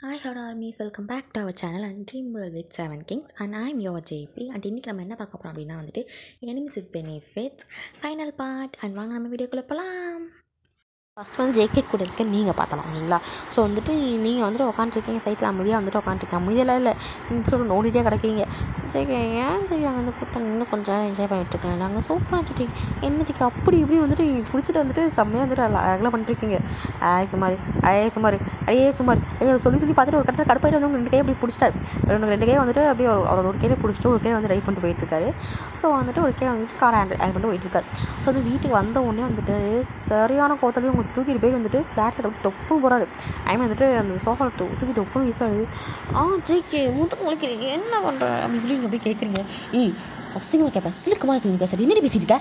Hi, hello armies. Welcome back to our channel and Dream World with 7 Kings and I'm your JP and இன்றைக்கி நம்ம என்ன பார்க்க போகிறோம் அப்படின்னா enemies with benefits final part and வாங்க நம்ம வீடியோக்குள்ளே போகலாம். ஃபஸ்ட் ஜேகே கூட இருக்க நீங்கள் பார்த்தலாம் ஓகேங்களா. ஸோ நீங்கள் உட்காந்துருக்கீங்க சைட்டில் அமைதியாக உட்காந்துருக்கீங்க அமைதியெல்லாம் இல்லை இப்படி நோண்டிகிட்டே கிடக்கீங்க. ஜேகே ஏன் ஜெய் அங்கே கூட்டம் இன்னும் கொஞ்சம் நேரம் என்ஜாய் பண்ணிட்டுருக்கேன் நாங்கள் சூப்பராக வச்சுட்டு என்ன ஜிக்கு அப்படி இப்படி நீங்கள் பிடிச்சிட்டு செம்மையாக அழகாக பண்ணிட்டுருக்கீங்க. சுமார் சுமார் எங்களை சொல்லி பார்த்துட்டு ஒரு கடத்தில் கடுப்பாயிட்டு ரெண்டு கையை அப்படி பிடிச்சிட்டாரு. ரெண்டு கையை அப்படியே அவரோட ஒரு கையை பிடிச்சிட்டு ஒரு கையை ரைட் பண்ணிட்டு போயிட்டுருக்காரு. ஸோ ஒரு கையை காரை ஹேண்டில் பண்ணிட்டு போயிட்டுருக்காரு. ஸோ வீட்டுக்கு வந்த உடனே சரியான கோத்தலையும் தூக்கிட்டு போய் ஃப்ளாட்டில் டொப்பு போகிறாரு. அந்த சோஃபாவில் தூக்கிட்டு டொப்புன்னு வீசுறாரு. ஜெய்கே முதுகு முளைக்கிறீங்க என்ன பண்ணுற அப்படி அப்படியே கேட்குறீங்க. அசிங்கமாக கேட்பேன் சிலுக்குமா இருக்கு பேசுறது என்னடி பேசிட்டு இருக்க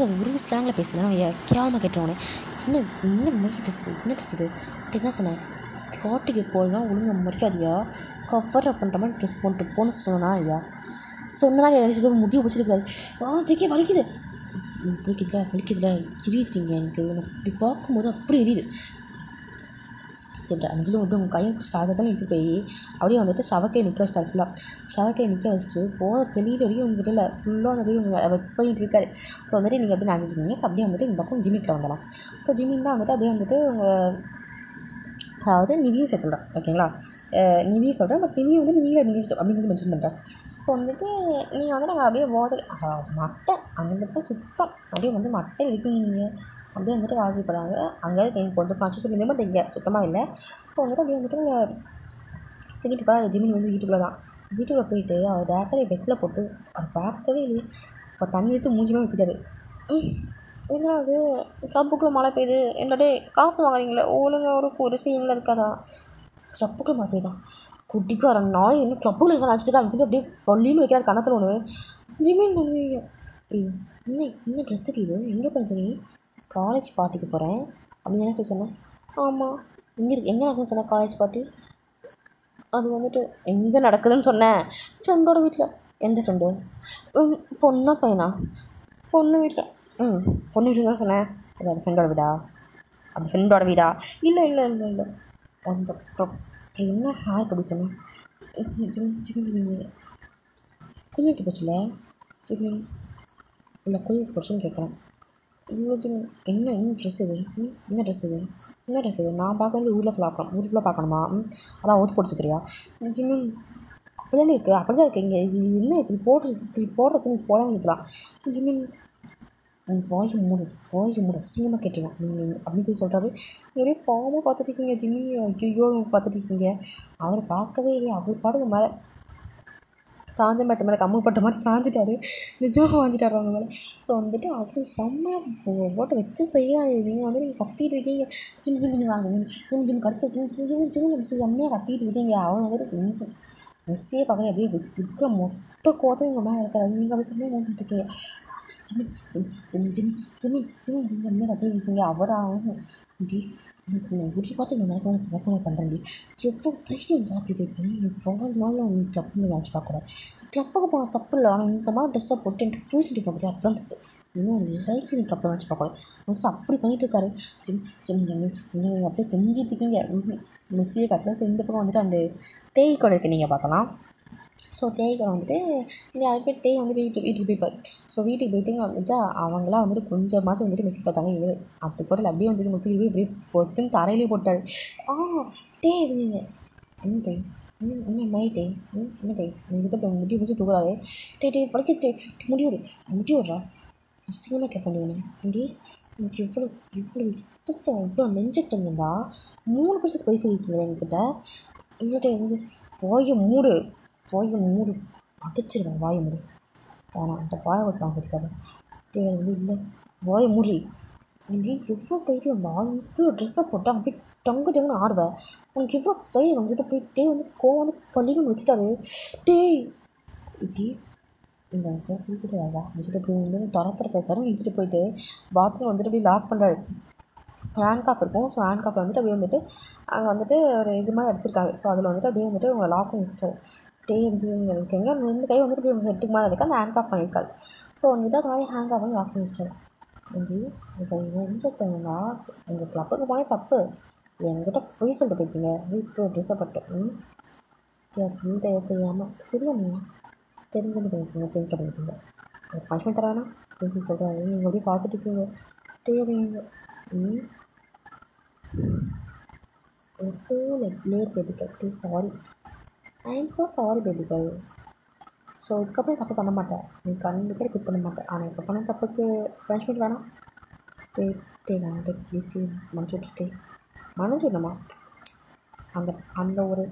ஒரு ஸ்லாங்கில் பேசலாம் கேவலமாக கேட்டுருவோனே என்ன என்ன பேசுது அப்படின்னா சொன்னேன். பாட்டுக்கு போதுதான் ஒழுங்காக மறிக்காதியா கவர் அப் பண்ணுற மாதிரி ட்ரெஸ் பண்ணிட்டு போன சொன்னா ஐயா சொன்னா முடிய பிடிச்சிருக்காரு. ஜெய்கே வலிக்குது வலிக்குதுல எரியுதுங்க எனக்கு இப்படி பார்க்கும்போது அப்படி எரியுது. சரி அஞ்சலி உங்கள் கையை ஸ்டார்ட் தான் எடுத்துகிட்டு போய் அப்படியே ஷவக்கையை நிற்க வச்சார். ஷவக்கையை நிற்க வச்சுட்டு போக தெளிகிற வரைக்கும் விடலை ஃபுல்லாக வெட் பண்ணிகிட்டு இருக்காரு. ஸோ நீங்கள் எப்படி நினச்சிருக்கீங்க. ஸோ அப்படியே இந்த பக்கம் ஜிம்மிக்கில் வந்துடலாம். ஸோ ஜிம்மின் தான் அப்படியே உங்கள் அதாவது நிவியும் சொல்கிறேன் ஓகேங்களா. நிவியும் சொல்கிறேன் பட் நிவியை நீங்களே அப்படின்னு சொல்லி மென்ஷன் பண்ணுறேன். ஸோ நீங்கள் நாங்கள் அப்படியே மட்டை அங்கே சுத்தம் அப்படியே மட்டை இருக்கீங்க நீங்கள் அப்படியே வாழ்க்கைப்படுறாங்க. அங்கே எனக்கு கொஞ்சம் கான்ஷியஸ் இருந்தே பட் இங்கே சுத்தமாக இல்லை. ஸோ அப்படியே தூக்கிட்டு போகிறா. ஜிமின் வீட்டுக்குள்ளே தான் வீட்டுக்குள்ளே போயிட்டு அவர் டேரக்டரை பெட்டில் போட்டு அவர் பார்க்கவே இல்லையே. இப்போ தண்ணி எடுத்து மூஞ்சிமே வச்சுட்டாரு. என்ன அது கிளப்புக்குள்ளே மழை பெய்யுது என்னடே காசு வாங்குறீங்களே ஒழுங்காக ஒரு சீனில் இருக்காதா. கிளப்புக்குள்ளே மழை பெய்யுதா குட்டிக்கார நாய் இன்னும் கிளப்புக்குள்ள இருக்க நினச்சிட்டு அப்படின்னு அப்படியே பள்ளின்னு வைக்கிறார் கணத்தில் ஒன்று. ஜிமின் பண்ணுவீங்க இன்னும் ட்ரெஸ்ஸுக்கு இது எங்கே போகிறேன் நீ காலேஜ் பார்ட்டிக்கு போகிறேன் அப்படின்னு என்ன சொல்லி சொன்னேன். ஆமாம் எங்கே நடக்குதுன்னு சொன்னேன் காலேஜ் பார்ட்டி. அது எங்கே நடக்குதுன்னு சொன்னேன். ஃப்ரெண்டோட வீட்டில். எந்த ஃப்ரெண்டு பொண்ணா பையனா. பொண்ணு வீட்டில். பொண்ணு வீட்டில் தான் சொன்னேன். அது ஃப்ரெண்டோட வீடா அது ஃப்ரெண்டோட வீடா இல்லை இல்லை இல்லை இல்லை அந்த என்ன ஹேர் அப்படி சொன்னேன். குளிட்டு போச்சுல ஜிமின் இல்லை குளிட்டு போச்சுன்னு கேட்குறேன். இல்லை ஜிமின் என்ன ட்ரெஸ் இது என்ன ட்ரெஸ் இது நான் பார்க்குறது ஊருக்குள்ளே பார்க்கணுமா அதான் ஒத்து போட்டு சுற்றுறியா ஜிமின் அப்படிதான் இருக்குது இங்கே இது என்ன இப்படி போடுறதுக்கு நீ போடாமல் சுற்றலாம். ஜிமின் வாய்ஸ் மூடு அசிங்கமாக கேட்டுருவேன் அப்படின்னு சொல்லி சொல்கிறாரு. நிறைய பாவமாக பார்த்துட்டு இருக்கீங்க ஜிம்மி ஐயோ பார்த்துட்டு இருக்கீங்க. அவரை பார்க்கவே இல்லையா அவர் பாடுங்க மேலே காஞ்சம்பேட்டை மேலே கம்முப்பட்ட மாதிரி காஞ்சிட்டாரு. நிஜமாக வாஞ்சிட்டாரு அவங்க மேலே. ஸோ அவர் செம்ம போட்டு வச்சு செய்கிறாரு. நீங்கள் கத்திட்டு இருக்கீங்க Jim Jim Jim Jim Jim கடுத்து ஜிம் செம்மையாக கத்திட்டு இருக்கீங்க. அவர் மெஸ்ஸியே பார்க்கல அப்படியே இருக்கிற மொத்த கோத்தம் உங்கள் மேலே இருக்காரு. நீங்கள் அப்படி செம்மையாக நோண்டிட்டுருக்கீங்க. செம்மையாக கத்திட்டு இருக்கீங்க. அவராக ஒரு பார்த்து நடக்கணும் பண்ணுறேன்டி எவ்வளோ தைரியம் தான் அப்படி கேட்பேன். எவ்வளோ நாள் உங்களுக்கு கிளப்புன்னு நினச்சி பார்க்கக்கூடாது. கிளப்புக்கு போன தப்பு இல்லை. ஆனால் இந்த மாதிரி ட்ரெஸ்ஸை போட்டு எனக்கு பூசிட்டு போகுது அதுதான் தப்பு. இன்னும் லைஃப் நீங்கள் கிளப்பில் நினச்சி பார்க்கக்கூடாது. அப்படி பண்ணிட்டு இருக்காரு. நீங்கள் அப்படியே தெரிஞ்சிட்டு இருக்கீங்க மெஸ்ஸியே கட்டல. ஸோ இந்த பக்கம் அந்த தேய் கூட இருக்குது நீங்கள் பார்க்கலாம். ஸோ தேய்களை இங்கே அது போய் தேய் வீட்டுக்கு போய்ப்பார். ஸோ வீட்டுக்கு போயிட்டு அவங்களாம் கொஞ்சமாச்சும் மெஸ்ஸி பார்த்தாங்க. இவர் அது கூட அப்படியே முத்துக்கு போய் இப்படி பொத்துன்னு தரையிலே போட்டார். டே அப்படிங்க என்ன டே என்ன மை டே என்ன டே உங்ககிட்ட முடி பிடிச்சி தூக்குறாரு. படிக்க முடி விட்றா அசிங்கமாக கேட்பேன் இவனை இங்கே எனக்கு இவ்வளோ நெஞ்சட்டா 3 வருஷத்துக்கு வயசு இருக்கீங்க என்கிட்ட இல்லட்டே வாயை மூடு அடிச்சிருவேன். வாயை மூடு வேணாம் அந்த வாயை வச்சு வாங்க இருக்காது இல்லை வாயை மூடி இங்கே எவ்வளோ தைரியம் இவ்வளோ ட்ரெஸ்ஸை போட்டு அப்படியே டங்குன்னு ஆடுவேன். உனக்கு எவ்வளோ தைரியம் போய் கோவம் பள்ளின்னு வச்சுட்டாரு. இப்படி இந்த சீக்கிரம் வேலை வச்சுட்டு இப்படி தர இழுத்துட்டு போயிட்டு பாத்ரூம் அப்படியே லாக் பண்ணுறாரு. ஹேண்ட் காஃப் இருக்கும். ஸோ ஹேண்ட் காஃபில் அப்படியே அங்கே ஒரு இது மாதிரி அடிச்சிருக்காங்க. ஸோ அதில் அப்படியே உங்களை லாக் பண்ணி வச்சுட்டாரு. எனக்கு எங்கே 2 கை அப்படியே ஹெட்டுக்கு மேலே இருக்குது. அந்த ஹேண்ட் காஃப் பண்ணியிருக்காரு. ஸோ அது மாதிரி ஹேண்ட் காஃப் லாக் பண்ணி வச்சிட்டாரு. இப்போ நிமிஷத்துனா உங்கள் கிளப்புக்கு போனே தப்பு என்கிட்ட பொய் சொல்லிட்டு போயிருப்பீங்க. இப்போ ட்ரெஸ்ஸை பட்டு தெரியாமல் தெரிஞ்சு பண்ணியிருப்பீங்க. பனிஷ்மெண்ட் தரானா அப்படின்னு சொல்கிறாரு. நீங்கள் அப்படியே பார்த்துட்டு இருக்கீங்க. தேவைங்க late baby girl, please sorry. I am so sorry baby girl. So இதுக்கப்புறம் தப்பு பண்ண மாட்டேன். நீ கண்டிப்பாக ரிப்பீட் பண்ண மாட்டேன். ஆனால் இப்போ பண்ண தப்புக்கு பனிஷ்மெண்ட் வேணாம். வேணாம் ப்ளீஸ் மன்னிச்சுடணுமா அந்த அந்த ஒரு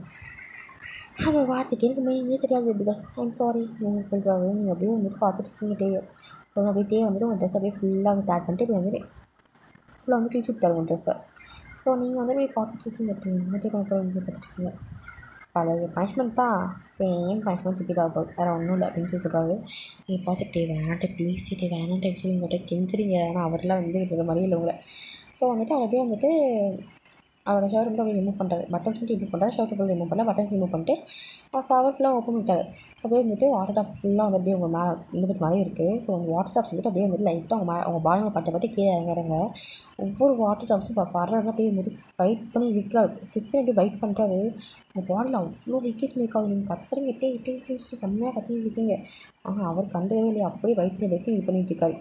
அந்த வார்த்தைக்கு எனக்கு மெயினே தெரியாது baby girl. I am sorry நீங்கள் சொல்கிறாரு. நீங்கள் அப்படியே வந்துட்டு பார்த்துட்டு இருக்கீங்க. ஸோ அப்படியே வந்துட்டு உங்கள் ட்ரெஸ் அப்படியே ஃபுல்லாக வந்து டேக் பண்ணிட்டு இப்படி வந்துட்டு ஃபுல்லாக வந்து கிழிச்சு விட்டாரு உங்கள் ட்ரெஸ்ஸை. ஸோ நீங்கள் வந்து அப்படியே பார்த்துட்ருக்கீங்க. இந்த டைம் அப்புறம் பார்த்துட்ருக்கீங்க. பழைய பனிஷ்மெண்ட் தான், சேம் பனிஷ்மெண்ட் ரிப்பீட் ஆக போகுது, வேறு ஒன்றும் இல்லை அப்படின்னு சொல்கிறாரு. நீங்கள் பார்த்துட்டு வேணாட்டே ப்ளீஸ் வேணாட்டே சொல்லி உங்கள்கிட்ட கெஞ்சிரிங்க. ஆனால் அவரெலாம் வந்து இருக்கிற மாதிரி இல்லை உங்களை. ஸோ வந்துட்டு அவர் அப்படியே வந்துட்டு அவரோட ஷர்ட் மட்டும் அப்படியே ரிமூவ் பண்ணுறாரு. பட்டன்ஸ் மட்டும் ரிமூவ் பண்ணுறாரு. ஷர்ட் ஃபுல்லாக ரிமூவ் பண்ணல, பட்டன்ஸ் ரிமூவ் பண்ணிட்டு ஷவர் ஃபுல்லாக ஓப்பன் பண்ணிட்டாரு. ஸோ அப்படியே வந்துட்டு வாட்டர் டாப் ஃபுல்லாக வந்து அப்படியே உங்கள் மேலே இன்னும் மழை இருக்குது. ஸோ அந்த வாட்டர் டாப்ஸ் வந்துட்டு அப்படியே வந்துட்டு லைட்டாக உங்கள் பாலங்களை பட்டு கீழே இறங்குறாங்க. ஒவ்வொரு வாட்டர் டாப்ஸும் வர்றதுலாம் அப்படியே வந்துட்டு பைட் பண்ணி இருக்கிறாரு. ஸ்டிச் பண்ணி அப்படியே பைட் பண்ணுறாரு. உங்கள் பாடியில் அவ்வளோ ஹிக்கீஸ் மேக் ஆகுது. நீங்கள் கத்துறீங்க இட்டேன்னு சொல்லிட்டு செம்மையாக கத்திட்டு இருக்கீங்க. ஆனால் அவர் கண்டவே இல்லையா, அப்படியே பைட் பண்ணி இது பண்ணிகிட்டு இருக்காரு.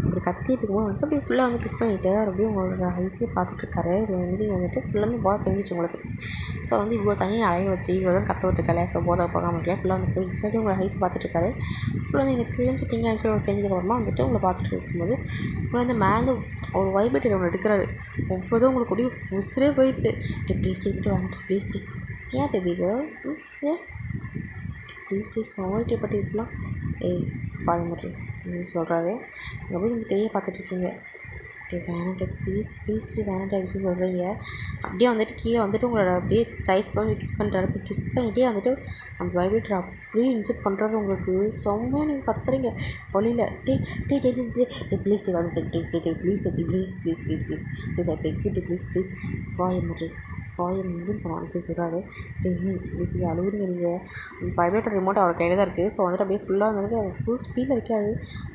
இப்படி கத்திட்டு இருக்கும்போது வந்துட்டு அப்படியே ஃபுல்லாக வந்து கிஸ் பண்ணிவிட்டு அவர் அப்படியே உங்களோட ஐஸையே பார்த்துட்ருக்காரு. இது வந்துட்டு ஃபுல்லாமே போதை தெரிஞ்சிச்சு உங்களுக்கு. ஸோ வந்து இவ்வளோ தனியாக அலைய வச்சு இவ்வளோ தான் கற்று விட்டுருக்கல. ஸோ போதை போகாமல் இருக்கல. ஃபுல்லாக வந்து போய் சொல்லி உங்களை ஐஸ் பார்த்துட்ருக்காரு. ஃபுல்லாக நீங்கள் தெரிஞ்சிட்டிங்க அப்படின்னு சொல்லி தெரிஞ்சதுக்கப்புறமா வந்துட்டு உங்களை பார்த்துட்டு இருக்கும்போது உங்களை வந்து மேலே ஒரு வைப்ரேட்டர் ஒன்று எடுக்கிறாரு. ஒவ்வொருதும் உங்களுக்கு அப்படியே உசுரே போயிடுச்சு. ப்ளீஸ் விட்டு வந்துட்டு ப்ளீஸ் ஏன் பேபி கேர்ள் ஏன் ப்ளீஸ் சாரிட்டை பற்றி இருக்கலாம். பாருங்க மட்டும் சொல்கிறாரு. நீங்கள் அப்படியே வந்து கையை பார்த்துட்ருக்கீங்க. வேணாட்டே ப்ளீஸ் வேணாட்டே அப்படின்னு சொல்கிறீங்க. அப்படியே வந்துட்டு கீழே வந்துட்டு உங்களோட அப்படியே தைஸ் போய் கிஸ் பண்ணுறாரு. இப்போ கிஸ் பண்ணிகிட்டே வந்துட்டு அந்த வைப்ரேட்டர் அப்படியே இன்ஜெக்ட் பண்ணுறாரு. உங்களுக்கு செம்மையாக நீங்கள் கத்துறீங்க வழியில். Please I beg you please முடிஞ்சுன்னு சொன்னான்னு சொல்கிறாரு. ப்ளீஸ் அழுகுறீங்க நீங்கள். அந்த வைப்ரேட்டர் ரிமோட் அவர் கையில் தான் இருக்குது. ஸோ வந்துட்டு அப்படியே ஃபுல்லாக வந்துட்டு ஃபுல் ஸ்பீடில் வைக்காது.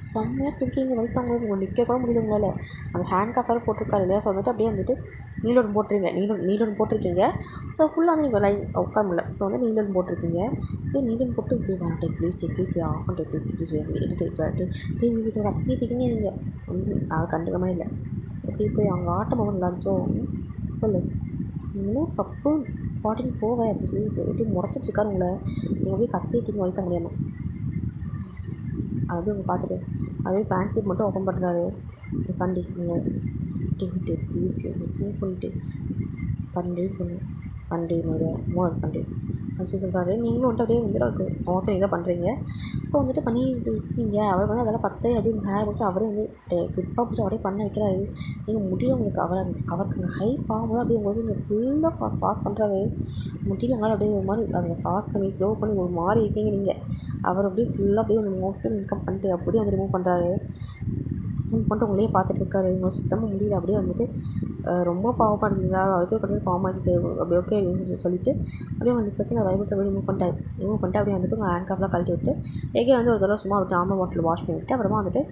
செம்மையாக துடிக்கிறீங்க. வலித்தவங்களுக்கு உங்கள் நிற்க கூட முடியல உங்களால். அந்த ஹேண்ட் கஃப் வேறு போட்டிருக்காரு இல்லையா. ஸோ வந்துட்டு அப்படியே வந்துட்டு நீலோன் போட்டிருக்கீங்க. ஸோ ஃபுல்லாக வந்து நீங்கள் லைன் உட்கார முடியல. ஸோ வந்து நீலோன் போட்டிருக்கீங்க. அப்படியே நீலோன் போட்டு வேணாட்டே ப்ளீஸ் ஆஃப் பண்ணிட்டு ப்ளீஸ் கத்திட்டீங்க நீங்கள். அதை கண்டுக்க மாதிரி இல்லை. அப்படி போய் அவங்க ஆட்டம் போக நல்லா இருந்துச்சோ சொல்லு. நீங்களும் பப்பு பாட்டின்னு போவேன் அப்படின்னு சொல்லி எப்படி முறைச்சிட்ருக்காரு உங்களை. நீங்கள் அப்படியே கத்திட்டீங்க வலித்த முடியாமல். அப்படியே உங்களை பார்த்துட்டு அப்படியே பேண்ட் சீட் மட்டும் ஓப்பன் பண்ணுறாரு. பண்டி நீங்கள் ப்ளீஸ் மூவ் பண்ணிட்டு பண்டின்னு சொன்னேன். பண்டி மூணு பண்டி அப்படின்னு சொல்கிறாரு. நீங்களும் வந்துட்டு அப்படியே வந்துட்டு அவருக்கு மொத்தம் இதாக பண்ணுறீங்க. ஸோ வந்துட்டு பண்ணி இருக்கீங்க. அவர் வந்து அதெல்லாம் பத்தே அப்படியே ஹேர் பிடிச்சி அவரே வந்து கிளிப்பாக பிடிச்சி அவரே பண்ண வைக்கிறாரு. நீங்கள் முடியும் உங்களுக்கு அவருக்கு அங்கே ஹைப் ஆகும்போது அப்படியே உங்களுக்கு இங்கே ஃபுல்லாக பாஸ் பண்ணுறாரு. முடியல உங்களால் அப்படியே ஒரு மாதிரி அதை பாஸ் பண்ணி ஸ்லோ பண்ணி ஒரு மாதிரி இருக்கீங்க நீங்கள். அவர் அப்படியே ஃபுல்லாக அப்படியே ஒரு மோஸ்ட்டும் இன்கம் பண்ணிட்டு அப்படியே வந்து ரிமூவ் பண்ணுறாரு. ரிமூவ் பண்ணிட்டு உங்களையே பார்த்துட்ருக்காரு. உங்களுக்கு சுத்தமாக முடியல. அப்படியே வந்துட்டு ரொம்ப பாவமாக இருந்தீங்களா, அதுக்கே கொஞ்சம் பாவமாக செய்வோம் அப்படி ஓகே அப்படின்னு சொல்லிட்டு அப்படியே வந்து வச்சு நான் வைப்ரேட்டர் அப்படியே ரிமூவ் பண்ணிட்டு அப்படியே வந்துட்டு உங்கள் ஹேண்ட் கஃப்லாம் கழட்டி விட்டு எங்கே வந்து ஒரு தடவை சும்மா ஒரு நார்மல் வாட்டரில் வாஷ் பண்ணிவிட்டு அப்புறமா வந்துட்டு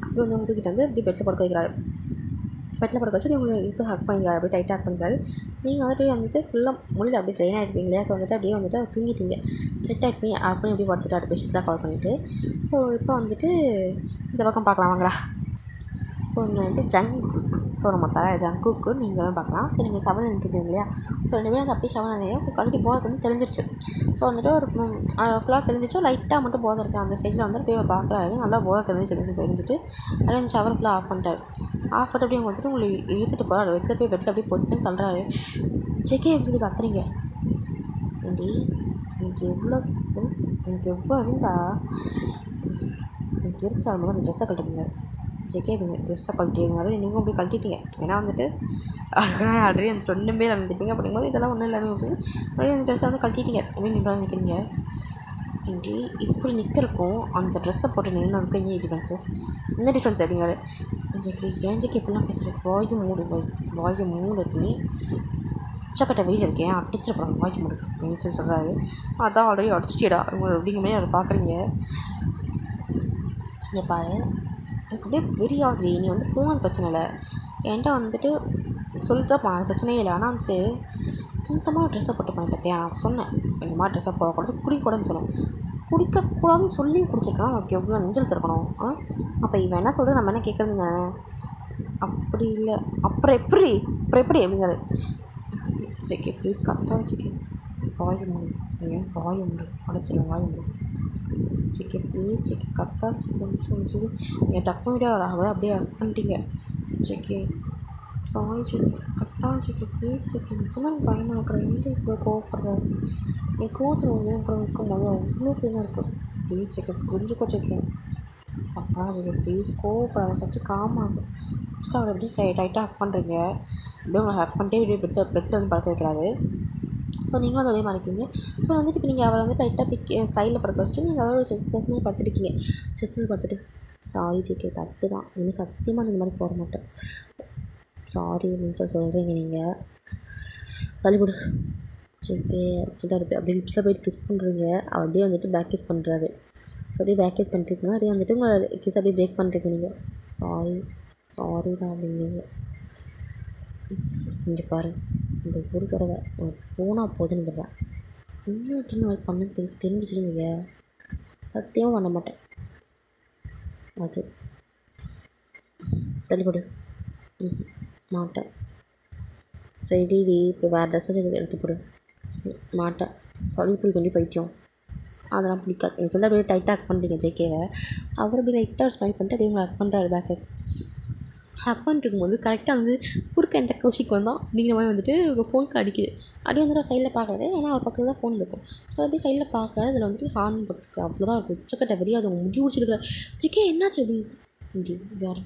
அப்படியே வந்து தூக்கிட்டு வந்து இப்படி பெட்டில் படுக்க வைக்கிறாரு. பெட்டில் படுக்க வச்சு நீங்கள் இழுத்து ஹக் பண்ணிக்கிறாரு. அப்படியே டைட்டாக ஹக் பண்ணிக்கிறாரு. நீங்கள் வந்துட்டு ஃபுல்லாக முடியல அப்படியே ட்ரெயின் ஆகிருப்பீங்க இல்லையா. ஸோ வந்துட்டு அப்படியே வந்துட்டு தூங்கிட்டீங்க. லைட்டாக பண்ணி அப்படி அப்படியே படுத்துட்டாரு பெட்ஷீட்லாம் கவர் பண்ணிவிட்டு. ஸோ இப்போ வந்துட்டு இந்த பக்கம் பார்க்கலாம் வாங்களா. ஸோ இங்கே வந்துட்டு ஜங்குக்கு, ஸோ நம்ம ஜங்குக்கு நீங்கள் பார்க்கலாம். ஸோ நீங்கள் செவன் நின்றுருக்கீங்க இல்லையா. ஸோ 2 பேரும் வந்து அப்படியே செவன் நினைவு கழட்டி போதை வந்து தெரிஞ்சிருச்சு. ஸோ வந்துட்டு ஒரு ஃபுல்லாக தெரிஞ்சிச்சு, லைட்டாக மட்டும் போதை இருக்குது. அந்த ஸ்டேஜில் வந்து அப்படியே பார்க்குறாரு. நல்லா போதை தெரிஞ்சுட்டு அப்படியே அந்த ஷவர் ஃபுல்லாக ஆஃப் பண்ணிட்டாரு. ஆஃப் பண்ணிட்டு அப்படியே வந்துட்டு உங்களை இழுத்துட்டு போகிறாரு. எடுத்துகிட்டு போய் பெட்டில் அப்படியே பொத்துன்னு தள்ளுறாரு. ஜெகே எப்படி கத்துறீங்க ஏண்டி எனக்கு எவ்வளோ இருந்தால் எனக்கு எரிச்சாலும் போது அந்த ட்ரெஸ்ஸை கழட்டுங்க. ஜெகே ட்ரெஸ்ஸை கழட்டிங்க. நீங்களும் அப்படி கழட்டிட்டீங்க. ஏன்னா வந்துட்டு ஆல்ரெடி அந்த 2 பேர் வந்துருப்பீங்க. அப்படிங்கும்போது இதெல்லாம் ஒன்றும் இல்லைன்னு சொல்லி அப்படியே அந்த ட்ரெஸ்ஸை வந்து கழட்டிட்டீங்க. அப்படின்னு நீங்கள் நிற்கிறீங்க. ஏன்டி இப்படி நிற்கிறக்கும் அந்த ட்ரெஸ்ஸை போட்டு நின்றுக்கும் இங்கே டிஃப்ரென்ஸு என்ன டிஃப்ரென்ஸ் அப்படிங்கிறாரு. ஜெகே ஏன் ஜெகே இப்படிலாம் பேசுகிறேன். வாயை மூடு நீ உச்சக்கட்ட வெயில் இருக்கேன் அடிச்சிருப்போம் வாய்க்கு மூடு அப்படின்னு சொல்லி சொல்கிறாரு. அதான் ஆல்ரெடி அடிச்சிட்டியடா உங்களை அப்படிங்கிற மாதிரி அதை பார்க்குறீங்க. இங்கே பாரு எனக்கு அப்படியே வெறி ஆகுது. நீ வந்து போனது பிரச்சனை இல்லை. என்கிட்ட வந்துட்டு சொல்லிட்டு தான் போனேன், அது பிரச்சனையே இல்லை. ஆனால் வந்துட்டு இந்த மாதிரி ட்ரெஸ்ஸை போட்டு போனேன் பார்த்தியா, நான் சொன்னேன் இந்த மாதிரி ட்ரெஸ்ஸை போடக்கூடாது, குடிக்கக்கூடாதுன்னு சொன்னேன். குடிக்கக்கூடாதுன்னு சொல்லி குடிச்சிருக்கலாம், நமக்கு எவ்வளோ நெஞ்சல் இருக்கணும். அப்போ இவன் என்ன சொல்கிறது, நம்ம என்ன கேட்குறதுங்க? அப்படி இல்லை, அப்புறம் எப்படி அப்படிங்கிறாரு. ஜேகே ப்ளீஸ் கத்தாது ஜேகே, வாய மூடு, ஏன் வாய மூடு, அடைச்சிடும் வாய மூடு. ஜேகே ப்ளீஸ் ஜேகே கத்தாது ஜேகே சொல்லி என் டக்கு வீடியோ அப்படியே ஹக் பண்ணிட்டீங்க. ஜேகே சாரி ஜேகே, கத்தாது ஜேகே ப்ளீஸ் ஜேகே, நிச்சயமாக எனக்கு பயமாக இருக்கிறேன். என்கிட்ட இப்போ கோவப்படுறாரு, என் கோவத்தில் வந்து அப்புறம் இருக்கும்போது அவ்வளோ பெயினாக இருக்குது. ப்ளீஸ் ஜேகே புரிஞ்சுக்கோ ஜேகே, கத்தாது ஜேகே ப்ளீஸ், கோவப்படாத, ஃபஸ்ட்டு காமாகும். ஃபஸ்ட்டு அவரை அப்படியே டைட்டாக ஹக் பண்ணுறீங்க, அப்படியே உங்களை ஹக் பண்ணிட்டே அப்படியே பெட்டில் வந்து படுக்க வைக்கிறாரு. ஸோ நீங்களும் வந்து அதே மாதிரி இருக்கீங்க. ஸோ வந்துட்டு இப்போ நீங்கள் அவரை வந்து டைட்டாக சைடில் படுக்க வச்சுட்டு நீங்கள் அவரோட செஸ்ட் மேலே படுத்துருக்கீங்க. செஸ்ட் மேலே படுத்துட்டு சாரி ஜேகே தப்பு தான், இனிமேல் சத்தியமாக இந்த மாதிரி போட மாட்டேன், சாரி அப்படின்னு சொல்கிறீங்க. நீங்கள் தள்ளிவிடு ஜேகே சொல்லிட்டு அப்படியே லிப்ஸில் போய்ட்டு கிஸ் பண்ணுறீங்க. அவர் அப்படியே வந்துட்டு பேக் கிஸ் பண்ணுறாரு. அப்படியே பேக் கிஸ் பண்ணிட்டுருக்கீங்க, அப்படியே வந்துட்டு உங்களை கிஸ் அப்படியே பிரேக் பண்ணுறீங்க. நீங்கள் சாரி தான் அப்படிங்க. இங்கே பாரு, இந்த ஒரு தடவை போனால் போதுன்னு விடுறேன், இன்னொருத்தர் மாதிரி பண்ண தெரிஞ்சிச்சுங்க, சத்தியமாக பண்ண மாட்டேன். அது தள்ளிப்படு மாட்டேன். சரி இப்போ வேறு ட்ரெஸ்ஸை எடுத்து போடு. மாட்டேன், சொல்லி சொல்லி பைத்தியம், அதெல்லாம் பிடிக்காது. நீங்கள் சொல்ல அப்படியே டைட்டாக ஹக் பண்ணுறீங்க ஜேகேவை. அவர் அப்படியே லைட்டாக ஸ்மைல் பண்ணிட்டு அப்படியே உங்களை ஹக் பண்ணுறாரு. பேக்கு ஹக் பண்ணிட்டு இருக்கும்போது கரெக்டாக வந்து குறுக்க எந்த கௌஷிக் வந்தோம் அப்படிங்கிற மாதிரி வந்துட்டு உங்கள் ஃபோனுக்கு அடிக்குது. அப்படியே வந்துட்டு சைடில் பார்க்குறாரு, ஏன்னா அவர் பக்கத்தில் தான் ஃபோன் இருக்கும். ஸோ அப்படியே சைடில் பார்க்குறாரு, அதில் வந்துட்டு ஹார்ன் போட்டுருக்கு. அவ்வளோதான் இருக்கும், உச்சக்கட்ட வெறியா அது முடி முடிச்சிருக்காரு. ஜேகே என்னாச்சு அப்படின்னு வேறு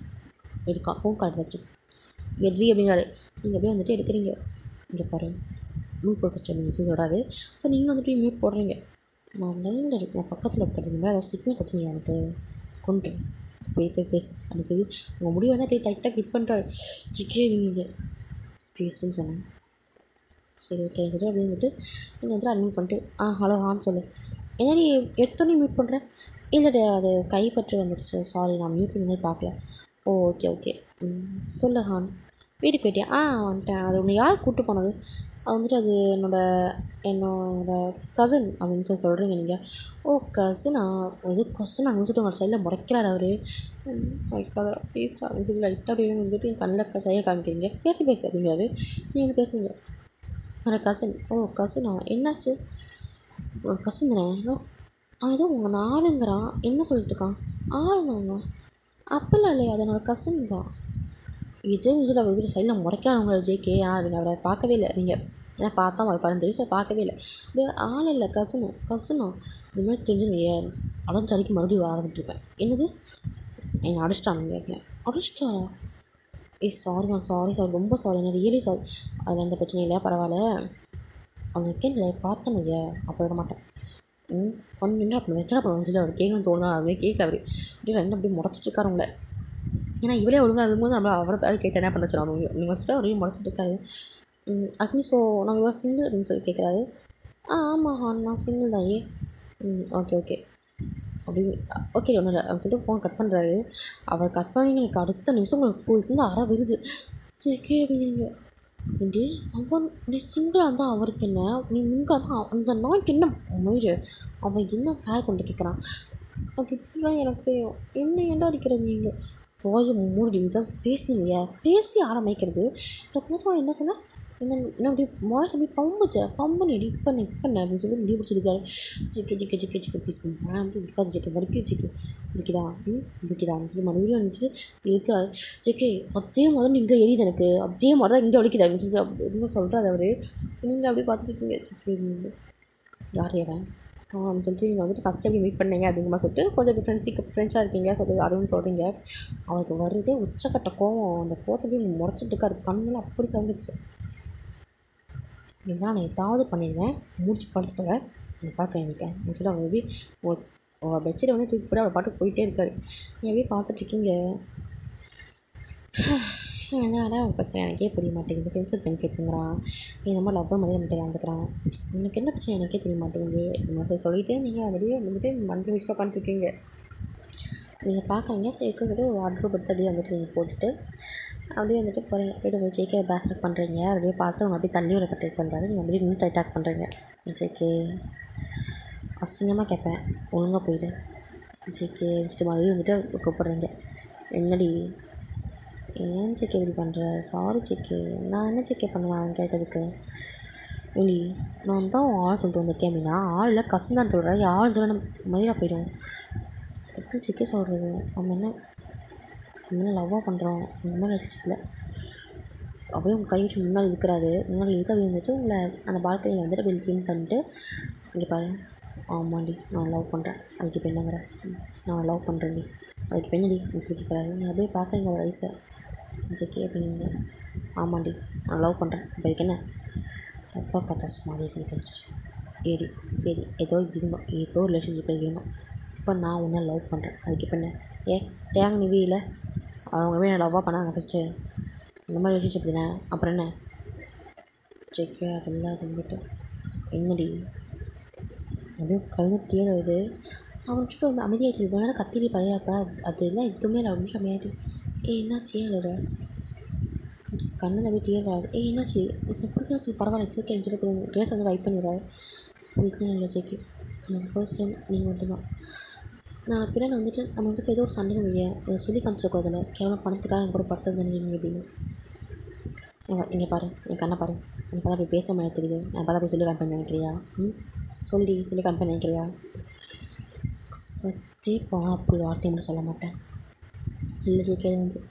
எடுக்கா ஃபோன் கார்டு ஃபஸ்ட்டு வெறி அப்படிங்கிறாரு. நீங்கள் அப்படியே வந்துட்டு எடுக்கிறீங்க. இங்கே பாரு மியூட் போட ஃபஸ்ட்டு அப்படின்னு சொல்கிறாரு. ஸோ நீங்களும் வந்துட்டு மியூட் போடுறீங்க. நான் லைனில் இருக்கேன், பக்கத்தில் இருக்கிறது மாதிரி ஏதாவது சிக்னல் கொடுத்தீங்க எனக்கு கொண்டு போய் பேசு அப்படின்னு சொல்லி உங்கள் முடிவு வந்து அப்படியே டைட்டாக கிளிக் பண்ணுறாரு. ஜேகே நீங்கள் பேசுன்னு சொன்னேன். சரி ஓகே சொல்லிட்டு அப்படின்னு வந்துட்டு நீங்கள் வந்துட்டு அட்மிட் பண்ணிட்டு ஹலோ ஹான்னு சொல்லு. என்ன நீ எடுத்தோன்னே மியூட் பண்ணுறேன்? இல்லை அது கைப்பற்று வந்துடுச்சு, சாரி நான் மியூட் பண்ணி பார்க்கல. ஓகே சொல்லு ஹான், வீட்டுக்கு போயிட்டியா? வந்துட்டேன். அது ஒன்று யார் கூப்பிட்டு போனது? அது வந்துட்டு அது என்னோடய கசின் அப்படின்னு சொல்கிறீங்க நீங்கள். கசினா? இது கசின் அப்படின்னு சொல்லிட்டு உங்கள் சைடில் முறைக்கிறார் அவர். வைக்காத ப்ளீஸ் அப்படின்னு சொல்லி லைட்டாக அப்படின்னு வந்துட்டு என் கண்ணில் சையை காமிக்கிறீங்க. பேசு அப்படிங்கிறாரு. நீங்கள் வந்து பேசுங்க. என்னோட கசின். கசினா? என்னாச்சு? கசின் தானே? ஏதோ உங்கள் ஆளுங்கிறான், என்ன சொல்லிட்டு இருக்கான்? ஆளுங்க அப்பெல்லாம் இல்லையா, அது என்னோடய கசின் தான். இதுன்னு சொல்லி அவர் வீட்டு சைடில் முறைக்கிறாங்க ஜேகே. நீங்கள் அவரை பார்க்கவே இல்லை நீங்கள், ஏன்னா பார்த்தா அவர் தெரியும். ஸோ பார்க்கவே இல்லை. அப்படியே ஆள் இல்லை, கசினோ இது மாதிரி தெரிஞ்சுருங்க, அடைஞ்சடிக்கு மறுபடியும் ஆரம்பிச்சிருப்பேன். என்னது என்னை அடிச்சிட்டாங்க கேட்கேன். அடிச்சிட்டாரா? சாரி சார், ரொம்ப சாரி, நான் ரியலி சாரி. அது எந்த பிரச்சனையும் இல்லை, பரவாயில்ல. அவன் வைக்கல பார்த்தேன் அப்போ விட மாட்டேன். என்ன பண்ணுவேன் சொல்லி அவர் கேட்கணும்னு தோணுதா? அதுவே கேட்கல. அவர் அப்படியே ரெண்டு அப்படியே முறைச்சிட்ருக்காரு உங்களை. ஏன்னா இவளே ஒழுங்காக இருக்கும்போது நம்ம அவரை கேட்டு என்ன பண்ண வச்சிடும் நீங்கள் ஃபஸ்ட்டு அவரையும் முறைச்சிட்டு இருக்காரு. அக்னி ஸோ நம்ம இவ்வளோ சிங்கிள் அப்படின்னு சொல்லி கேட்குறாரு. ஆமாம் நான் சிங்கிள் தான். ஓகே அப்படின்னு ஓகே ஒன்றும் இல்லை அப்படின்னு சொல்லிட்டு ஃபோன் கட் பண்ணுறாரு. அவர் கட் பண்ணி எனக்கு அடுத்த நிமிஷம் உங்களுக்கு போயிட்டு அரை விருது சரி அப்படிங்க. ஏண்டி நீ சிங்கிளாக இருந்தால் அவருக்கு என்ன, நீ மிங்கிளாக இருந்தால் அந்த நாய்க்கு என்ன மயிறு, அவன் என்ன ஹேர் கொண்டு கேட்குறான். அது இப்படிலாம் எனக்கு தெரியும். என்ன ஏன்டா அடிக்கிற நீங்கள்? வாயை மூடி தான் பேசினீங்க, பேசி ஆரம்பிக்கிறது. அப்புறம் என்ன சொன்னேன், என்ன அப்படி வாய்ஸ் அப்படி பம்புன்னு இப்பண்ண அப்படின்னு சொல்லி முடிவு பிடிச்சிருக்காரு. ஜிக்கு ப்ளீஸ் அப்படி இருக்காது ஜிக்கு, வலிக்குது ஜிக்கு, வலிக்குதான்னு சொல்லி மறுபடியும் வந்துட்டு இருக்காரு. ஜிக்கே அதே மாதிரி இங்கே எரியுது எனக்கு, அதே மாதிரி தான் இங்கே வலிக்குது அப்படின்னு சொல்லி அப்படின்னு சொல்கிறாரு அவர். நீங்கள் அப்படியே பார்த்துட்டு இருக்கீங்க. ஜிக்கே யார் ஏவன் அப்படின்னு சொல்லிட்டு நீங்கள் வந்துட்டு ஃபஸ்ட்டு எப்படி மீட் பண்ணீங்க அப்படிங்கிற மாதிரி சொல்லிட்டு கொஞ்சம் ஃப்ரெண்ட்ஸாக இருக்கீங்க சொல்லிட்டு அதுவும் சொல்கிறீங்க. அவருக்கு வருதே உச்சக்கட்ட கோவம். அந்த கோவத்தை அப்படியே முறைச்சிட்டு இருக்காரு, கண்ணெல்லாம் அப்படி சார்ந்துருச்சு. அப்படின்னா நான் ஏதாவது பண்ணிடுவேன், முடிச்சு படிச்சுட்டேன் நான் பார்க்குறேன் இருக்கேன் அப்படின்னு சொல்லி அவங்க எப்படி பெட்ஷீட்டை வந்து தூக்கி போட்டு அவர் பாட்டுக்கு போயிட்டே இருக்காரு. நீங்கள் எப்படி பார்த்துட்ருக்கீங்க. என்னடா பிரச்சனை எனக்கே புரிய மாட்டேங்குது, ஃப்ரெண்ட்ஸ் பெனிஃபிட்ஸுங்கிறான், இந்த மாதிரி லவ்வர் மாதிரி நம்மகிட்ட இறந்துக்கிறான், எனக்கு என்ன பிரச்சனை எனக்கே தெரிய மாட்டேங்குது அப்படின்னு சொல்லிவிட்டு நீங்கள் அதுலேயே வந்துட்டு மண்டை வச்சுட்டு உட்காந்துருக்கீங்க. நீங்கள் பார்க்குறீங்க சரி இருக்குன்னு சொல்லிட்டு ஒரு வாட்ரூப் எடுத்து அப்படியே வந்துட்டு நீங்கள் போட்டுட்டு அப்படியே வந்துட்டு போகிறீங்க, போய்ட்டு உங்கள் ஜேகே பேக் பேக் பண்ணுறீங்க. அப்படியே பார்த்துட்டு அவங்க அப்படியே தள்ளி விட ட்ரை பண்ணுறாரு. நீங்கள் அப்படியே இன்னும் டைட்டாக் பண்ணுறீங்க. ஜேகே அசிங்கமாக கேட்பேன், ஒழுங்காக போயிடு. ஜேகே வச்சுட்டு மறுபடியும் வந்துட்டு கூப்பிட்றீங்க. என்னடி ஏன் ஜேகே இப்படி பண்ணுற? சாரி ஜேகே, நான் என்ன ஜேகே பண்ணுவேன் கேட்டதுக்கு? ஏண்டி நான் தான் ஆள் சொல்லிட்டு வந்திருக்கேன் அப்படின்னா ஆளில் கசந்தான் சொல்கிறேன். ஆள் சொல்ல நம்ம மயிராக போயிடும். எப்படி ஜேகே சொல்கிறது? நம்ம என்ன லவ்வாக பண்ணுறோம் இந்த மாதிரி ரிலேஷன்ஷிப்பில். அப்படியே உங்கள் கை வச்சு முன்னாடி இருக்கிறாரு. முன்னாடி இழுத்து அப்படியே வந்துட்டு உங்களை அந்த பால்கனியில் வந்துட்டு அப்படி பின் பண்ணிட்டு, இங்கே பாரு, ஆமாண்டி நான் லவ் பண்ணுறேன், அதுக்கு இப்போ என்னங்கிற? நான் லவ் பண்ணுறேன்டி, அதுக்கு இப்போ என்னடி அப்படின்னு சொல்லி கேட்குறாரு. நீங்கள் அப்படியே பார்க்குறீங்க ஒரு வயசை. ஜேகே அப்படின்னு, ஆமாண்டி நான் லவ் பண்ணுறேன், இப்போ இதுக்கு என்ன? எப்போ பார்த்தா ஸ்மாலியே சொல்லி கிடச்சிச்சு. ஏடி சரி, ஏதோ இருந்தோம், ஏதோ ரிலேஷன்ஷிப்பில் இருந்தோம். இப்போ நான் ஒன்றை லவ் பண்ணுறேன், அதுக்கு இப்போ என்ன? டேங் நிவி இல்லை, அவங்க போய் நான் லவ்வாக பண்ணாங்க ஃபஸ்ட்டு, இந்த மாதிரி ரிலேஷன்ஷிப் தானே, அப்புறம் என்ன? ஜேகே அதெல்லாம் வந்துட்டு என்னடி அப்படியே கழுந்து டீர் வருது. அவன் சுட்டு வந்து அமைதியாகிட்டு இவ்வளோ நேரம் கத்திரி பழையாப்பா அது எல்லாம் எதுவுமே இல்லை. ஒரு நிமிஷம் அமைதியாகிட்டு, என்னாச்சு அழுற? கண்ணில் அப்படியே டீர் வராது. என்னாச்சு இப்போ பிடிக்கல சொல்லி பரவாயில்ல ஜேகே சொல்லிட்டு ட்ரெஸ் வந்து வைப் பண்ணிடுறாரு. வீட்டில் இல்லை ஜேகே, எனக்கு ஃபர்ஸ்ட் டைம் நீங்கள் மட்டும்தான். நான் பின்னாடி வந்துட்டு நம்ம வந்துட்டு ஏதோ ஒரு சண்டை வையேன், அதை சொல்லி காமிச்சக்கூடாதுல்ல, கேவலம் பணத்துக்காக என் கூட படுத்தது தானே நீங்கள் அப்படின்னு. இங்கே பாரு, என் கண்ணை பாரு, எனக்கு பார்த்தா அப்படி பேச மாதிரி தெரியுது, நான் பார்த்தா அப்படி சொல்லி கம்பெனி நினைக்கிறியா? சொல்லி கம்பெனி நினைக்கிறியா? சத்தியப்பா அப்படி வார்த்தையை மட்டும் சொல்ல மாட்டேன். இல்லை ஜேகே வந்து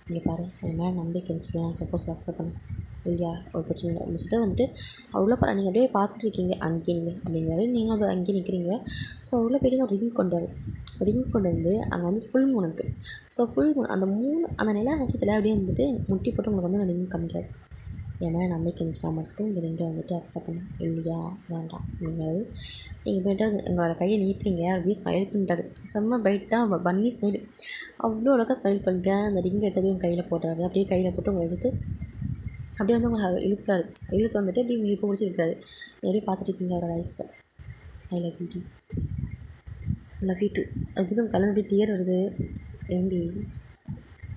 இங்கே பாரு, என் மேலே நம்பிக்கை வச்சுக்கலாம், எனக்கு ப்ரப்போஸ் அக்செப்ட் பண்ணு இல்லையா, ஒரு பிரச்சனை இல்லை அப்படின்னு சொல்லிட்டு வந்துட்டு அவ்வளோ பரவாயில்ல. நீங்கள் அப்படியே பார்த்துட்டு இருக்கீங்க அங்கேயே நீங்கள் அப்படிங்கிறாரு. நீங்களும் அது அங்கேயே நிற்கிறீங்க. ஸோ அவ்வளோ போய்ட்டு ஒரு ரிங் கொண்டு வரும். ரிங் கொண்டு வந்து அங்கே வந்து ஃபுல் மூன் இருக்குது. ஸோ ஃபுல் மூன் அந்த அந்த நிலா நட்சத்திரத்தில் அப்படியே வந்துட்டு முட்டி போட்டு உங்களுக்கு வந்து அந்த ரிங் காமிக்கிறாரு. என் மேலே நம்பிக்கை இருந்துச்சுன்னா மட்டும் இந்த ரிங்கை வந்துட்டு அக்செப்ட் பண்ணு, இல்லையா வேண்டாம் அப்படிங்கிறது. நீங்கள் போய்ட்டு உங்களோட கையை நீட்டுறீங்க, அப்படியே ஸ்மைல் பண்ணிட்டாரு. செம்ம பிரைட்டாக பன்னி ஸ்மைல், அவ்வளோ அழகாக ஸ்மைல் பண்ணிட்டு அந்த ரிங்கை எடுத்து அப்படியே கையில் போடுறாரு. அப்படியே கையில் போட்டு உங்களை எடுத்து அப்படியே வந்து உங்களை இழுத்துட்டாரு. இழுத்து வந்துட்டு அப்படியே உங்களுக்கு இப்போ பிடிச்சி இழுக்கிறாரு. அப்படியே பார்த்துட்டு இருக்கீங்க அவரோட ஐஸை. ஐ லவ் யூ டி, லவ் யூ டூ வச்சுட்டு கலந்து அப்படியே டியர் வருது. ஏண்டி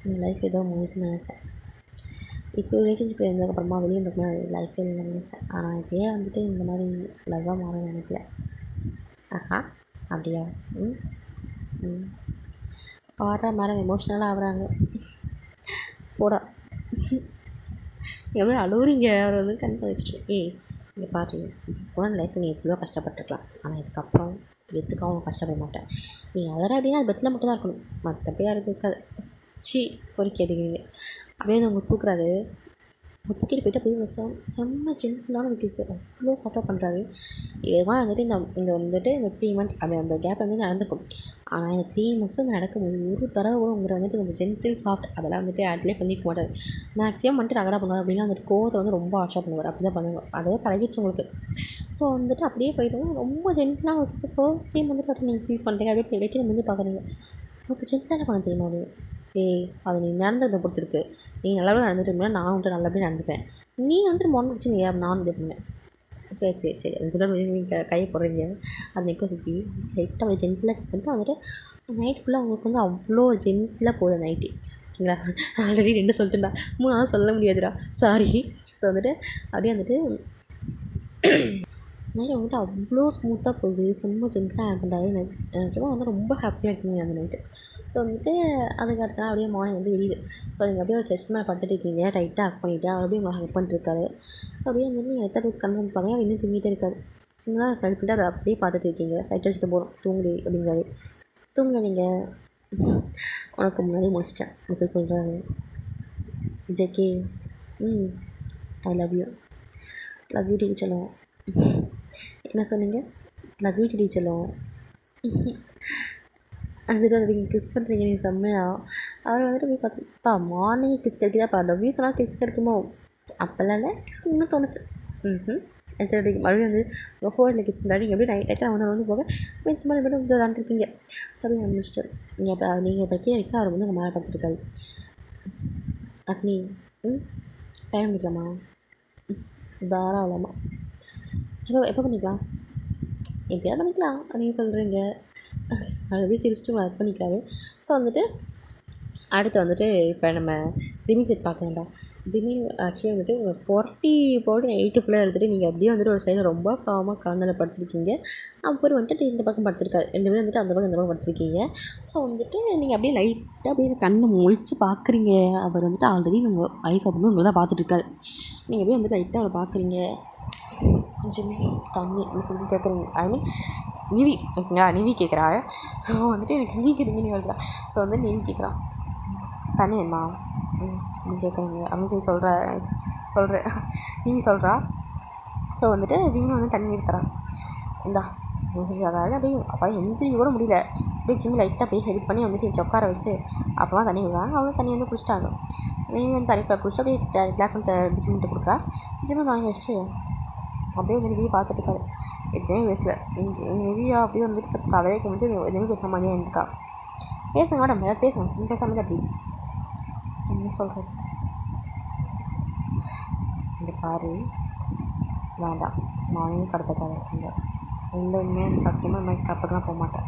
என் லைஃப் ஏதோ முடிஞ்சுன்னு நினச்சேன். இப்போ ரிலேஷன்ஷிப் இருந்ததுக்கப்புறமா வெளியே இருந்ததுக்குமே லைஃபே இல்லைன்னு நினச்சேன். ஆனால் இதே வந்துட்டு இந்த மாதிரி லவ்வாக மாறும்னு நினைக்கல. ஆஹா அப்படியா? ஆடுறா மேடம் எமோஷ்னலாக ஆகுறாங்க. போடா எவ்வளோ அழுவுறீங்க. அவர் வந்து கண் வச்சுட்டு, இங்கே பாரு, இதுக்கு லைஃப்பில் நீ எவ்வளோ கஷ்டப்பட்டுருக்கலாம், ஆனால் இதுக்கப்புறம் எதுக்காக அவன் கஷ்டப்பட மாட்டேன். நீ அழற அப்படின்னா அது பெட்டில் மட்டும் தான் இருக்கணும், மற்றபடி யாருக்கு இருக்காது. சி பொறுக்கி அடிக்கிறீங்க. அப்படியே அவங்க தூக்குறாரு. தூக்கிட்டு போய்ட்டு அப்படியே செம்ம ஜென்டிலான ஒரு கிஸ் அவ்வளோ சாஃப்டாக பண்ணுறாரு. இதெல்லாம் வந்துட்டு இந்த வந்துட்டு இந்த 3 மந்த்ஸ் அப்படி அந்த கேப் வந்து நடந்துக்கும். ஆனால் இந்த 3 மந்த்ஸ் நடக்கும் ஒரு தடவை கூட உங்களை வந்துட்டு இந்த ஜென்டில் சாஃப்ட் அதெல்லாம் வந்துட்டு ஆட்லேயே பண்ணிக்க மாட்டார். மேக்ஸிமம் வந்துட்டு ரகடா பண்ணுவார். அப்படின்னா வந்துட்டு கோவத்தை வந்து ரொம்ப ஆஷாக பண்ணுவார். அப்படி தான் பண்ணுவார். அதே பழகிடுச்சு உங்களுக்கு. ஸோ வந்துட்டு அப்படியே போய்ட்டு ரொம்ப ஜென்டிலாக ஒரு கிஸ் ஃபர்ஸ்ட் டைம் வந்துட்டு அப்படி நீங்கள் ஃபீல் பண்ணுறீங்க. அப்படியே வெட்டி வந்து பார்க்குறீங்க. உங்களுக்கு ஜென்டிலாக பண்ண தெரியுமா? அது அது நீ நடந்ததை பொறுத்திருக்கு. நீ நல்லபடியாக நடந்துட்டு நான் வந்துட்டு நல்லபடியாக நடந்துப்பேன். நீ வந்துட்டு மொன்ன வச்சு நீ நான் இது பண்ணுவேன். சரி அப்படின்னு சொல்லிட்டு நீங்கள் கையை போடுறீங்க. அது நிற்க சுற்றி லைட்டாக அப்படியே ஜென்டிலாக கிஸ் பண்ணிட்டு வந்துட்டு நைட் ஃபுல்லாக உங்களுக்கு வந்து அவ்வளோ ஜென்டிலாக போகுது நைட்டு. ஓகேங்களா? ஆல்ரெடி 2 சொல்லிட்டுண்டா, 3 சொல்ல முடியாதுடா, சாரி. ஸோ வந்துட்டு அப்படியே வந்துட்டு நைட்டு வந்துட்டு அவ்வளோ ஸ்மூத்தாக போகுது. செம்ம ஜென்டிலாக ஆட் பண்ணுறாரு. நிஜமாக வந்து ரொம்ப ஹாப்பியாக இருக்கீங்க அந்த நைட்டு. ஸோ வந்துட்டு அதுக்கு அடுத்த நாள் அப்படியே மார்னிங் வந்து விரியுது. ஸோ நீங்கள் அப்படியே ஒரு செஸ்ட் மேலே படுத்துட்டு இருக்கீங்க. டைட்டாக ஹக் பண்ணிவிட்டு அவர் அப்படியே உங்களை ஹக் பண்ணிட்டுருக்காரு. ஸோ அப்படியே வந்து நீங்கள் லைட்டாக போய் கண்ணு வந்து பார்க்குறீங்க. அவர் இன்னும் தூங்கிட்டே இருக்காரு. சின்னதாக கழிப்பிட்டு அவர் அப்படியே பார்த்துட்டு இருக்கீங்க. சைட் அடிச்சுட்டு போகிறோம் தூங்குடி அப்படிங்கிறாரு. தூங்க நீங்கள் உனக்கு முன்னாடி முடிச்சிட்டேன் அப்படின்னு சொல்கிறாரு. ஜேகே ஐ லவ் யூ டி செல்லம். என்ன சொன்னீங்க? லவ் யூ டி செல்லம். வந்துட்டு நீங்கள் கிஸ் பண்ணுறீங்க நீங்கள் செம்மையாக. அவர் வந்துட்டு போய் பார்த்துப்பா மார்னிங் கிஸ் கிடைக்குதாப்பா, லவ் யூ சொன்னால் கிஸ் கிடைக்குமோ? அப்போல்லாம் இல்லை, கிஸ் இன்னும் தோணுச்சு. மறுபடியும் வந்து உங்கள் ஃபோனில் கிஸ் பண்ணுறாரு. நீங்கள் எப்படி லைட்டாக வந்து போக மீன் சும்மா மட்டும் விளாண்டுருக்கீங்க. அப்படின்னு ஆரம்பிச்சிட்டாரு. நீங்கள் இப்போ கீழே இருக்க அவர் வந்து உங்கள் மேலே படுத்துருக்காரு. அக்னி டைம் பண்ணிக்கலாமா? தாராளமாக. எப்போ பண்ணிக்கலாம்? எப்படியாவது பண்ணிக்கலாம் அப்படின்னு சொல்கிறீங்க. அது அப்படியே சிரிச்சிட்டு ஒர்க் பண்ணிக்கிறாரு. ஸோ வந்துட்டு அடுத்து வந்துட்டு இப்போ நம்ம ஜிம்மி செட் பார்க்கலாம்டா. ஜிம்மி ஆக்சுவலி வந்துட்டு உங்கள் புரட்டி போட்டு நைட்டு ஃபுல்லாக எடுத்துகிட்டு நீங்கள் அப்படியே வந்துட்டு ஒரு சைடில் ரொம்ப பாவமாக கலந்தால படுத்துருக்கீங்க. அப்புறம் வந்துட்டு இந்த பக்கம் படுத்துருக்காரு. 2 பேரும் வந்துட்டு அந்த பக்கம் இந்த பக்கம் படுத்துருக்கீங்க. ஸோ வந்துட்டு நீங்கள் அப்படியே லைட்டாக அப்படியே கண்ணை முழிச்சு பார்க்குறீங்க. அவர் வந்துட்டு ஆல்ரெடி உங்கள் ஐஸ் அப்படின்னு உங்களை தான் பார்த்துட்ருக்காரு. நீங்கள் அப்படியே வந்துட்டு லைட்டாக அவரை பார்க்குறீங்க. ஜிம்மி தண்ணி அப்படின்னு சொல்லி கேட்குறீங்க. ஐ மீன் நிவி ஓகேங்களா, நிவி கேட்குறாரு. ஸோ வந்துட்டு எனக்கு நீ வருதா. ஸோ வந்து நிவி கேட்குறான், தண்ணி வேணுமா நீ கேட்குறீங்க அப்படின்னு சொல்லி சொல்கிறேன் நிவி சொல்கிறா. ஸோ வந்துட்டு ஜிம்மி வந்து தண்ணி எடுத்துறான். இந்தா அதாவது அப்படியே அப்போ எந்திரிக்க கூட முடியல. அப்படியே ஜிம்மி லைட்டாக அப்படியே ஹெல்ப் பண்ணி வந்துட்டு உட்கார வச்சு அப்புறமா தண்ணி கொடுக்குறாங்க. அவ்வளோ தண்ணி வந்து குடிச்சிட்டாங்க. நீங்கள் வந்து தண்ணி குடிச்சிட்டு அப்படியே கிளாஸ் வந்து ஜிம்மிட்டு கொடுக்குறா. ஜிம்மி வாங்கி வச்சுட்டு அப்படியே வந்து நிவியை பார்த்துட்டு இருக்காரு. எதுவுமே பேசல. நிவியா அப்படியே வந்துட்டு தலையை குமிச்சு எதுவுமே பேசாம மாதிரியே இருக்கா. பேசுங்க மேடம், ஏதாவது பேசுங்க. நீங்கள் பேசாமல் அப்படி என்ன சொல்கிறது. இந்த பாரு வேண்டாம், நானே கடுப்பத்தான் இருக்கீங்க. இல்லை இன்னும் சத்தியமாக இந்த மாதிரி கடுப்பெல்லாம் போக மாட்டேன்.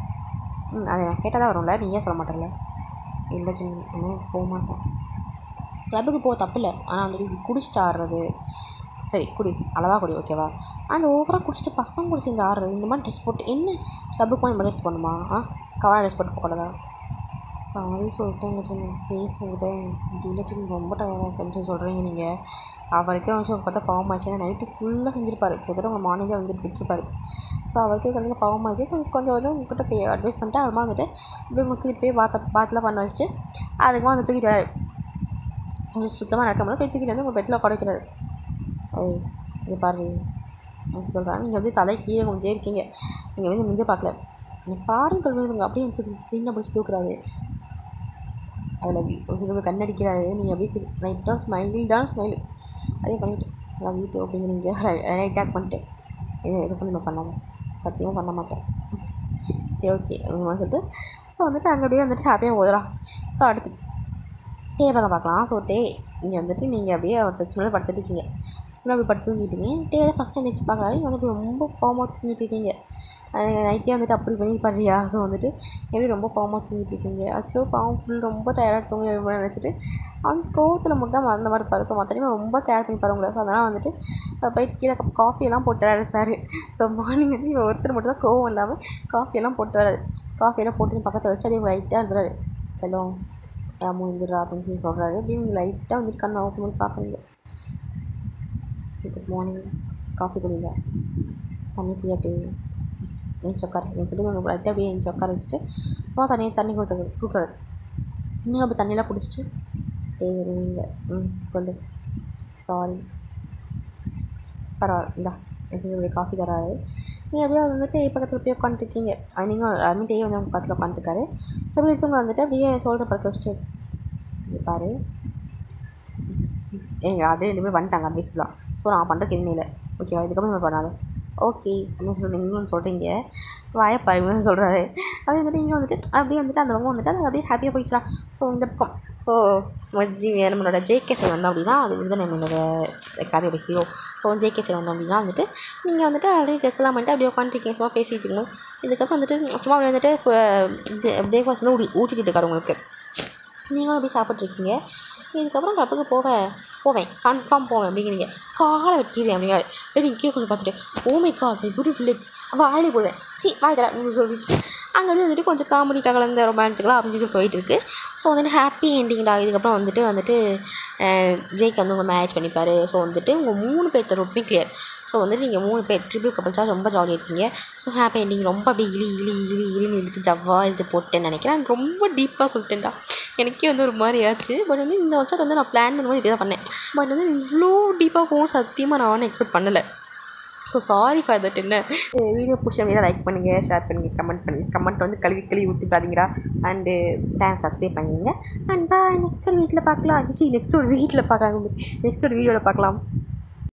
அதை நான் கேட்டால் தான் வரும்ல, நீ ஏன் சொல்ல மாட்டேன்ல. இல்லை சின்ன இன்னும் போக மாட்டேன். கிளப்புக்கு போக தப்பு இல்லை, ஆனால் வந்துட்டு குடிச்சிட்டு ஆடுறது சரி குடி, அளவாக குடி ஓகேவா. அந்த ஓவராக குடிச்சிட்டு பசங்க கூட சேர்ந்து ஆடுறது இந்த மாதிரி ட்ரெஸ் போட்டு என்ன கிளப்புக்கு போய் நம்ம ட்ரெஸ் பண்ணுமா? கவராக ட்ரெஸ் போட்டு போகக்கூடாதா? சாரி சொல்லிட்டேங்க சின்ன, பேசுகிறேன் இல்லை சின்ன, ரொம்ப டயர்டாக இருக்குன்னு சொல்கிறீங்க நீங்கள். அவருக்கே வந்து பார்த்தா பாவமாச்சு. நைட்டு ஃபுல்லாக செஞ்சுருப்பாரு. கிட்டத்தட்ட உங்கள் மார்னிங்கே வந்துட்டு விட்டுருப்பாரு. ஸோ அவருக்கே கண்டிப்பாக பாவமாச்சு. ஸோ கொஞ்சம் வந்து உங்கள்கிட்ட போய் அட்வைஸ் பண்ணிட்டு அப்புறமா வந்துட்டு இப்படி முடிச்சுட்டு போய் பாத்தில் பண்ண வச்சுட்டு அதுக்குமா வந்து தூக்கிட்டு உங்களுக்கு சுத்தமாக நடக்க முடியல. போய் தூக்கிட்டு வந்து உங்கள் பெட்டில் குறைக்கிறாரு. இது பாரு அப்படின்னு சொல்கிறாங்க. நீங்கள் வந்து தலை கீழே கொஞ்சம் இருக்கீங்க. நீங்கள் வந்து முந்தே பார்க்கல. நீங்கள் பாருன்னு சொல்லுவீங்க. அப்படியே சின்ன பிடிச்சி தூக்குறாரு. அதில் கண்ணடிக்கிறாரு. நீங்கள் அப்படியே லைட்டாக ஸ்மைல் அதே பண்ணிவிட்டு அதான் வீட்டு அப்படிங்கிறீங்க. ரைட்டாக் பண்ணிட்டு எதுக்கும் நம்ம பண்ணாமல் சத்தியமாக பண்ண மாட்டேன். சரி ஓகே அப்படின்னு சொல்லிட்டு ஸோ வந்துட்டு அங்கே அப்படியே வந்துட்டு ஹாப்பியாக ஓதுறான். ஸோ அடுத்து பக்கம் பார்க்கலாம். ஸோ இங்கே வந்துட்டு நீங்கள் அப்படியே ஒரு சிஸ்டம் வந்து படுத்துட்டு இருக்கீங்க. சிஸ்டம் அப்படி படுத்து தூங்கிட்டீங்க. ஃபஸ்ட் எழுந்திரிச்சு பார்க்குறாரு. வந்துட்டு ரொம்ப பாவமாக தூங்கிட்டு இருக்கீங்க. நைட்டே வந்துட்டு அப்படி பண்ணிப்பாரியா. ஸோ வந்துட்டு எப்படி ரொம்ப பாவமாக தூங்கிட்டு இருக்கீங்க. அச்சோ பாவம் ஃபுல் ரொம்ப டயர்டாக தூங்கி நினச்சிட்டு அந்த கோவத்தில் மட்டும் தான் அந்த மாதிரி இருப்பார். ஸோ மற்ற ரொம்ப கேர் பண்ணிப்பார் உங்களை. ஸோ அதனால் வந்துட்டு போயிட்டு கீழே காஃபியெல்லாம் போட்டுறாரு சார். ஸோ மார்னிங் வந்து இவன் ஒருத்தர் மட்டும் தான் கோவம் இல்லாமல் காஃபியெல்லாம் போட்டு வராது. காஃபியெல்லாம் போட்டு பக்கத்தில் வச்சு அப்படியே லைட்டாக இருக்கிறாரு. செல்லும் முடிஞ்சிடா அப்படின்னு சொல்லி சொல்கிறாரு. அப்படின்னு லைட்டாக வந்துட்டு கண்ணை ஓப்பன் பண்ணி பார்க்குறீங்க. குட் மார்னிங், காஃபி குடிங்க, தண்ணி தீயாட்டு என் சொக்கார் அப்படின்னு சொல்லிட்டு உங்கள் லைட்டாக அப்படியே என் சொக்கார வச்சுட்டு அப்புறம் தண்ணி கொடுக்குறாரு. இன்னும் அப்படி தண்ணியெலாம் குடிச்சிட்டு நீங்கள் சொல்லு சாரி பரவாயில்ல இந்தா சொல்லி காஃபி தராரு. நீங்கள் அப்படியே வந்துட்டு பக்கத்தில் போய் உட்காந்துருக்கீங்க. நீங்கள் ஐ மீன் வந்து அவங்க பக்கத்தில் உட்காந்துருக்காரு. ஸோ அப்படி எடுத்தவங்களை வந்துட்டு அப்படியே சோல்டர் படுக்க வச்சுட்டு பாரு அப்படியே 2 பேரும் வந்துட்டாங்க அட்வைஸ்லாம். ஸோ நான் பண்ணுறதுக்கு எதுவுமே இல்லை ஓகேவா, இதுக்கப்புறம் நம்ம பண்ணாத ஓகே அப்படின்னு சொல்லி நீங்களும் சொல்கிறீங்க. வாயப்பாருன்னு சொல்கிறாரு. அப்படியே வந்துட்டு நீங்கள் வந்துட்டு அப்படியே வந்துட்டு அந்த பக்கம் வந்துட்டு அது அப்படியே ஹாப்பியாக போயிடுச்சா. ஸோ இந்த பக்கம் ஸோ நம்மளோட ஜேகே சைடு வந்தோம் அப்படின்னா அது வந்து நம்மளோட கதையோட ஹீரோ. ஸோ ஜேகே சைடு வந்தோம் அப்படின்னா வந்துட்டு நீங்கள் வந்துட்டு அப்படியே ட்ரெஸ் எல்லாம் பண்ணிட்டு அப்படியே உட்காந்துருக்கீங்க. சும்மா பேசிகிட்டு இருக்கணும். இதுக்கப்புறம் வந்துட்டு சும்மா அப்படியே வந்துட்டு பிரேக்ஃபாஸ்ட் வந்து ஊட்டிகிட்டு இருக்காரு உங்களுக்கு. நீங்களும் அப்படியே சாப்பிட்ருக்கீங்க. இதுக்கப்புறம் கிளப்புக்கு போவேன் கன்ஃபார்ம் போவேன் அப்படிங்கிறீங்க. காலை வெட்டிடுவேன் அப்படிங்கிறாரு. அப்படியே நீங்கள் கீழே கொஞ்சம் பார்த்துட்டு ஓமை காட் மை பியூட்டிஃபுல் லிப்ஸ் வாயிலே போடுவேன் வாய்க்கிறேன் அப்படின்னு சொல்லிட்டு அங்கே அப்படியே வந்துட்டு கொஞ்சம் காமெடிக்காக கலந்த ரொமான்ஸுக்கெலாம் அப்படின்னு சொல்லி போயிட்டுருக்கு. ஸோ வந்துட்டு ஹாப்பி எண்டிங்டா. இதுக்கப்புறம் வந்துட்டு ஜேக்கு வந்து உங்களை மேரேஜ் பண்ணிப்பார். ஸோ வந்துட்டு உங்கள் 3 பேர்த்த ரொம்பவே கிளியர். ஸோ வந்துட்டு நீங்கள் 3 பேர் ட்ரிபிள் கப்பல்ஸாக ரொம்ப ஜாலியாக இருக்கீங்க. ஸோ ஹாப்பி எண்டிங் ரொம்ப அப்படியே இழின்னு இழுத்து ஜவ்வாக இழுத்து போட்டேன்னு நினைக்கிறேன். ரொம்ப டீப்பாக சொல்லிட்டேன்டா. எனக்கே வந்து ஒரு மாதிரி ஆச்சு. பட் வந்து இந்த வருஷம் வந்து நான் பிளான் பண்ணும்போது இப்படி தான் பண்ணேன். பட் வந்து இவ்வளோ டீப்பாக போகும் சத்தியமாக நான் ஒன்றும் எக்ஸ்பெக்ட் பண்ணலை. So sorry for that. என்ன வீடியோ பிடிச்ச வீடியோ லைக் பண்ணுங்கள், ஷேர் பண்ணுங்கள், கமெண்ட் வந்து கழுவி ஊற்றிப்பாதீங்கடா. அண்டு சேனல் சப்ஸ்கிரைப் பண்ணிங்க. And bye. நெக்ஸ்ட் ஒரு வீட்டில் பார்க்கலாம். நெக்ஸ்ட் ஒரு வீட்டில் பார்க்கலாம். நெக்ஸ்ட் ஒரு வீடியோவில் பார்க்கலாம்.